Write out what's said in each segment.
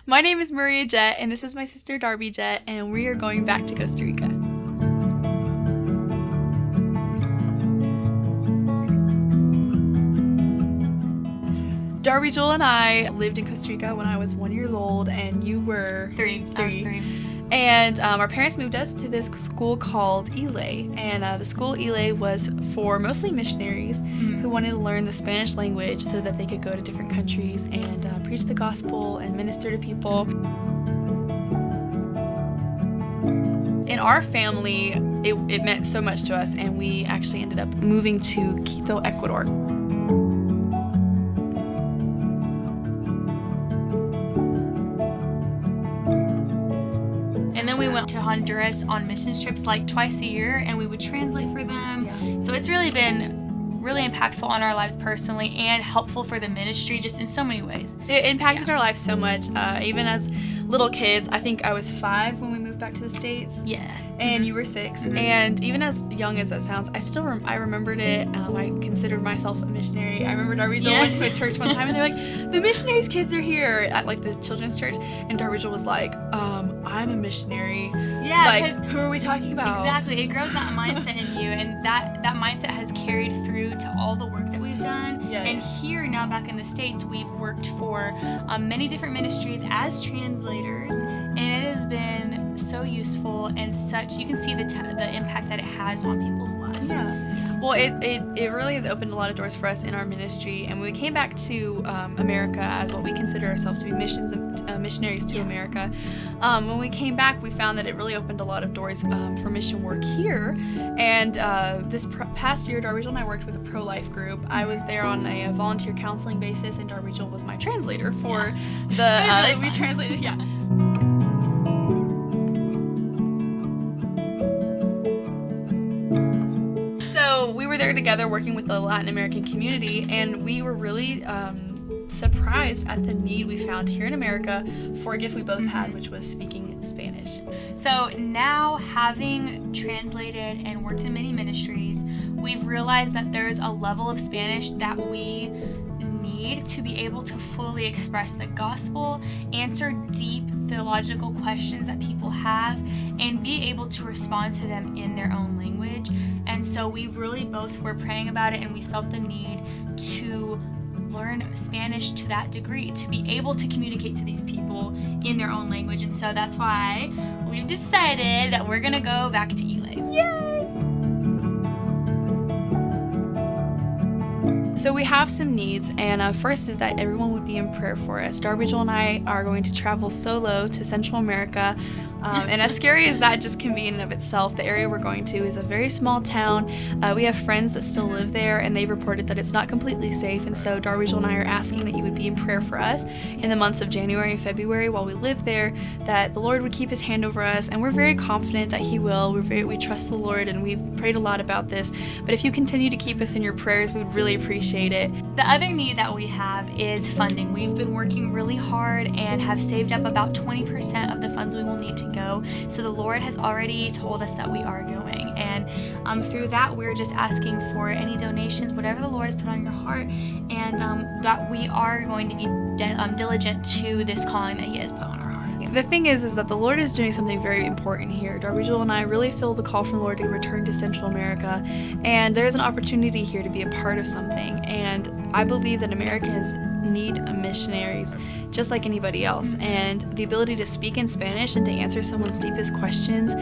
My name is Maria Jett, and this is my sister Darby Jett, and we are going back to Costa Rica. Darby Jewell and I lived in Costa Rica when I was 1 year old, and you were 3. I was 3. And our parents moved us to this school called ELE, and the school ELE was for mostly missionaries who wanted to learn the Spanish language so that they could go to different countries and preach the gospel and minister to people. In our family, it meant so much to us, and we actually ended up moving to Quito, Ecuador. And then we went to Honduras on missions trips like twice a year, and we would translate for them. Yeah. So it's really been really impactful on our lives personally and helpful for the ministry just in so many ways. It impacted our life so much, even as little kids. I think I was 5 when we moved back to the States. Yeah. And you were 6. And even as young as that sounds, I remembered it. I considered myself a missionary. I remember Darby Jewell went to a church one time, and they're like, the missionaries' kids are here at like the children's church. And Darby Jewell was like, I'm a missionary. Yeah. Like, who are we talking about? Exactly. It grows that mindset in you, and that mindset has carried through to all the work that we've done. Yes. And here now back in the States, we've worked for many different ministries as translators, and it has been so useful and such. You can see the impact that it has on people's lives. Yeah. Well, it really has opened a lot of doors for us in our ministry, and when we came back to America as what we consider ourselves to be missionaries to America, when we came back, we found that it really opened a lot of doors for mission work here. And this past year, Darby Jewell and I worked with a pro-life group. I was there on a volunteer counseling basis, and Darby Jewell was my translator for the. We translated, yeah. So we were there together working with the Latin American community, and we were really surprised at the need we found here in America for a gift we both had, which was speaking Spanish. So now, having translated and worked in many ministries, we've realized that there's a level of Spanish that we need to be able to fully express the gospel, answer deep theological questions that people have, and be able to respond to them in their own language. And so we really both were praying about it, and we felt the need to learn Spanish to that degree, to be able to communicate to these people in their own language. And so that's why we've decided that we're gonna go back to ELE. Yay! So we have some needs, and first is that everyone would be in prayer for us. Darby Jewell and I are going to travel solo to Central America, and as scary as that just can be in and of itself, the area we're going to is a very small town. We have friends that still live there, and they've reported that it's not completely safe, and so Darby Jewell and I are asking that you would be in prayer for us in the months of January and February while we live there, that the Lord would keep his hand over us, and we're very confident that he will. We trust the Lord, and we've prayed a lot about this, but if you continue to keep us in your prayers, we would really appreciate it. The other need that we have is funding. We've been working really hard and have saved up about 20% of the funds we will need to go. So the Lord has already told us that we are going. And through that, we're just asking for any donations, whatever the Lord has put on your heart, and that we are going to be diligent to this calling that he has put on our hearts. The thing is that the Lord is doing something very important here. Darby Jewell and I really feel the call from the Lord to return to Central America, and there's an opportunity here to be a part of something. And I believe that Americans need missionaries just like anybody else, and the ability to speak in Spanish and to answer someone's deepest questions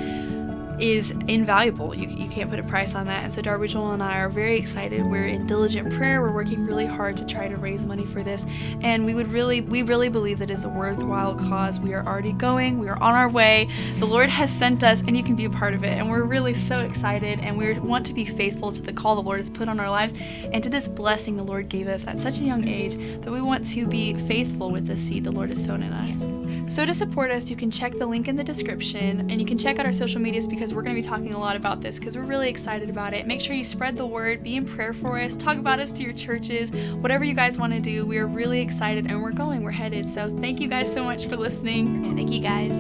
is invaluable. You can't put a price on that. And so Darby Jewell and I are very excited. We're in diligent prayer. We're working really hard to try to raise money for this, and we really believe that it's a worthwhile cause. We are already going. We are on our way. The Lord has sent us, and you can be a part of it, and we're really so excited, and we want to be faithful to the call the Lord has put on our lives and to this blessing the Lord gave us at such a young age, that we want to be faithful with the seed the Lord has sown in us. So to support us, you can check the link in the description, and you can check out our social medias, because we're going to be talking a lot about this because we're really excited about it. Make sure you spread the word, be in prayer for us, talk about us to your churches, whatever you guys want to do. We are really excited, and we're headed. So thank you guys so much for listening. And thank you guys.